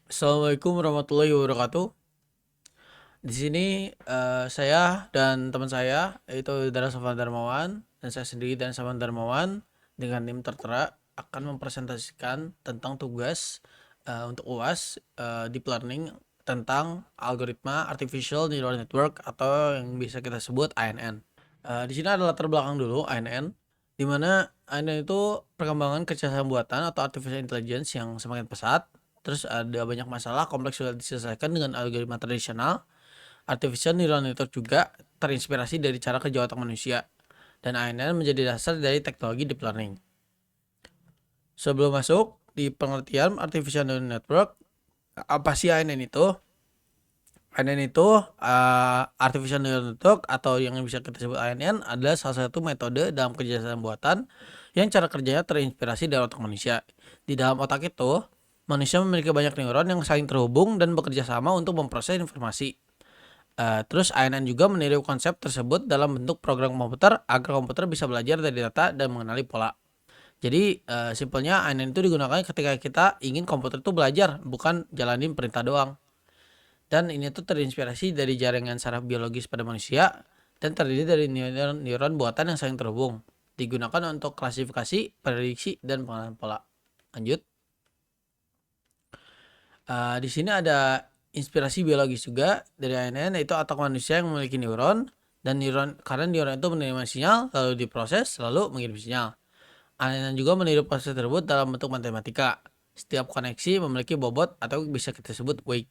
Assalamualaikum warahmatullahi wabarakatuh. Di sini saya dan teman saya yaitu Dara Sofwan Darmawan dan saya sendiri dan Saman Darmawan dengan tim tertera akan mempresentasikan tentang tugas untuk UAS deep learning tentang algoritma artificial neural network atau yang bisa kita sebut ANN. Di sini ada latar belakang dulu ANN, di mana ANN itu perkembangan kecerdasan buatan atau artificial intelligence yang semakin pesat. Terus ada banyak masalah kompleks sudah diselesaikan dengan algoritma tradisional. Artificial neural network juga terinspirasi dari cara kerja otak manusia. Dan ANN menjadi dasar dari teknologi deep learning. Sebelum masuk di pengertian artificial neural network, apa sih ANN itu? ANN itu artificial neural network atau yang bisa kita sebut ANN adalah salah satu metode dalam kecerdasan buatan yang cara kerjanya terinspirasi dari otak manusia. Di dalam otak itu, manusia memiliki banyak neuron yang saling terhubung dan bekerja sama untuk memproses informasi. Terus ANN juga meniru konsep tersebut dalam bentuk program komputer agar komputer bisa belajar dari data dan mengenali pola. Jadi simpelnya ANN itu digunakan ketika kita ingin komputer itu belajar, bukan jalanin perintah doang. Dan ini tuh terinspirasi dari jaringan saraf biologis pada manusia dan terdiri dari neuron buatan yang saling terhubung. Digunakan untuk klasifikasi, prediksi, dan pengenalan pola. Lanjut. Di sini ada inspirasi biologis juga dari ANN, yaitu otak manusia yang memiliki neuron. Dan karena neuron itu menerima sinyal, lalu diproses, lalu mengirim sinyal. ANN juga meniru proses tersebut dalam bentuk matematika. Setiap koneksi memiliki bobot atau bisa kita sebut weight.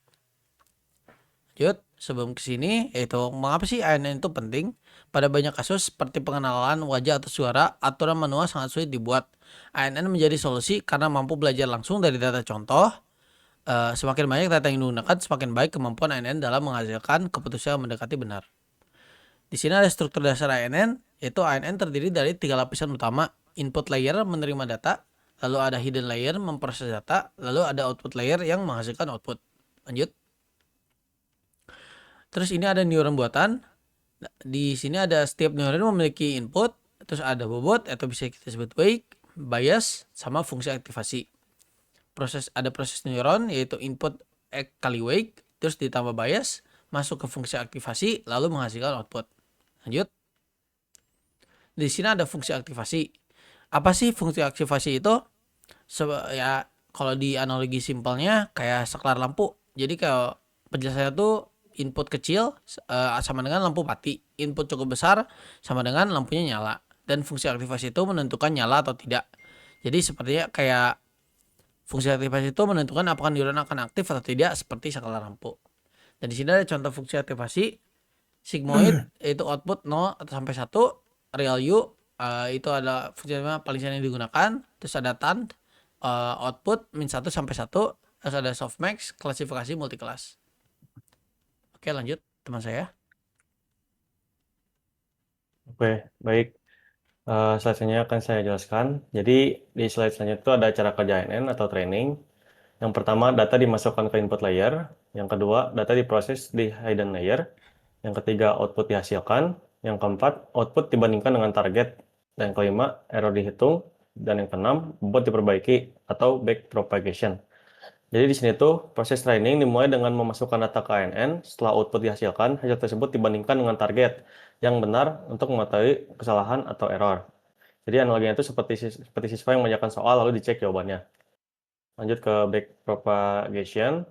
Lanjut, sebelum ke sini, yaitu mengapa sih ANN itu penting? Pada banyak kasus seperti pengenalan wajah atau suara, aturan manual sangat sulit dibuat. ANN menjadi solusi karena mampu belajar langsung dari data contoh. Semakin banyak data yang digunakan, semakin baik kemampuan ANN dalam menghasilkan keputusan yang mendekati benar. Di sini ada struktur dasar ANN, yaitu ANN terdiri dari 3 lapisan utama. Input layer menerima data, lalu ada hidden layer memproses data, lalu ada output layer yang menghasilkan output. Lanjut. Terus ini ada neuron buatan. Di sini ada setiap neuron memiliki input, terus ada bobot atau bisa kita sebut weight, bias, sama fungsi aktivasi. Ada proses neuron yaitu input kali weight, terus ditambah bias, masuk ke fungsi aktivasi, lalu menghasilkan output. Lanjut. Di sini ada fungsi aktivasi. Apa sih fungsi aktivasi itu? Ya kalau di analogi simpelnya kayak saklar lampu. Jadi kalau penjelasannya tuh input kecil sama dengan lampu mati. Input cukup besar sama dengan lampunya nyala. Dan fungsi aktivasi itu menentukan nyala atau tidak. Jadi sepertinya kayak fungsi aktivasi itu menentukan apakah neuron akan aktif atau tidak seperti saklar lampu. Dan di sini ada contoh fungsi aktivasi. Sigmoid yaitu output 0 atau sampai 1. Real U itu ada fungsi paling sering digunakan. Terus ada TANT output min 1 sampai 1. Terus ada softmax klasifikasi multiclass. Oke, lanjut teman saya. Oke, baik. Slide selanjutnya akan saya jelaskan. Jadi di slide selanjutnya itu ada cara kerja ANN atau training. Yang pertama, data dimasukkan ke input layer. Yang kedua, data diproses di hidden layer. Yang ketiga, output dihasilkan. Yang keempat, output dibandingkan dengan target. Dan yang kelima, error dihitung. Dan yang keenam, bobot diperbaiki atau backpropagation. Jadi di sini tuh proses training dimulai dengan memasukkan data ke ANN. Setelah output dihasilkan, hasil tersebut dibandingkan dengan target yang benar untuk mengetahui kesalahan atau error. Jadi analoginya itu seperti siswa yang mengerjakan soal lalu dicek jawabannya. Lanjut ke backpropagation.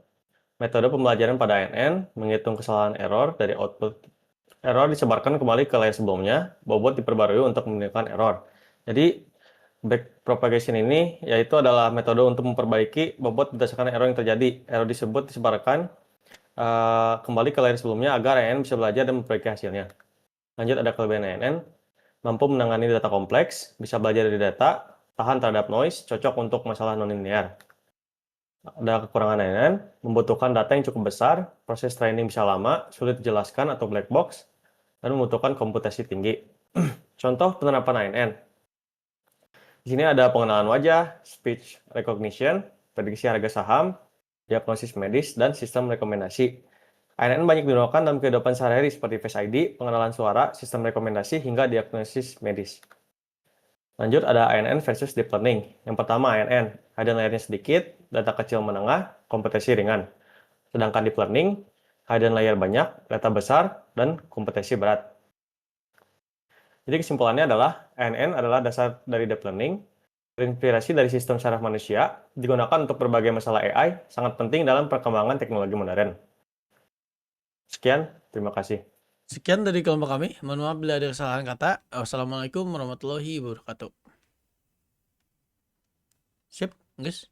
Metode pembelajaran pada ANN menghitung kesalahan error dari output. Error disebarkan kembali ke layer sebelumnya, bobot diperbarui untuk menemukan error. Jadi backpropagation ini yaitu adalah metode untuk memperbaiki bobot berdasarkan error yang terjadi. Error disebarkan kembali ke layer sebelumnya agar ANN bisa belajar dan memperbaiki hasilnya. Lanjut ada kelebihan ANN, mampu menangani data kompleks, bisa belajar dari data, tahan terhadap noise, cocok untuk masalah nonlinear. Ada kekurangan ANN, membutuhkan data yang cukup besar, proses training bisa lama, sulit dijelaskan atau black box, dan membutuhkan komputasi tinggi. Contoh penerapan ANN. Di sini ada pengenalan wajah, speech recognition, prediksi harga saham, diagnosis medis, dan sistem rekomendasi. ANN banyak digunakan dalam kehidupan sehari-hari seperti Face ID, pengenalan suara, sistem rekomendasi, hingga diagnosis medis. Lanjut ada ANN versus Deep Learning. Yang pertama ANN. hidden layernya sedikit, data kecil menengah, kompetensi ringan. Sedangkan deep learning, hidden layer banyak, data besar, dan kompetensi berat. Jadi kesimpulannya adalah ANN adalah dasar dari deep learning, terinspirasi dari sistem saraf manusia, digunakan untuk berbagai masalah AI, sangat penting dalam perkembangan teknologi modern. Sekian, terima kasih. Sekian dari kelompok kami. Mohon maaf bila ada kesalahan kata. Wassalamualaikum warahmatullahi wabarakatuh. Sip, guys.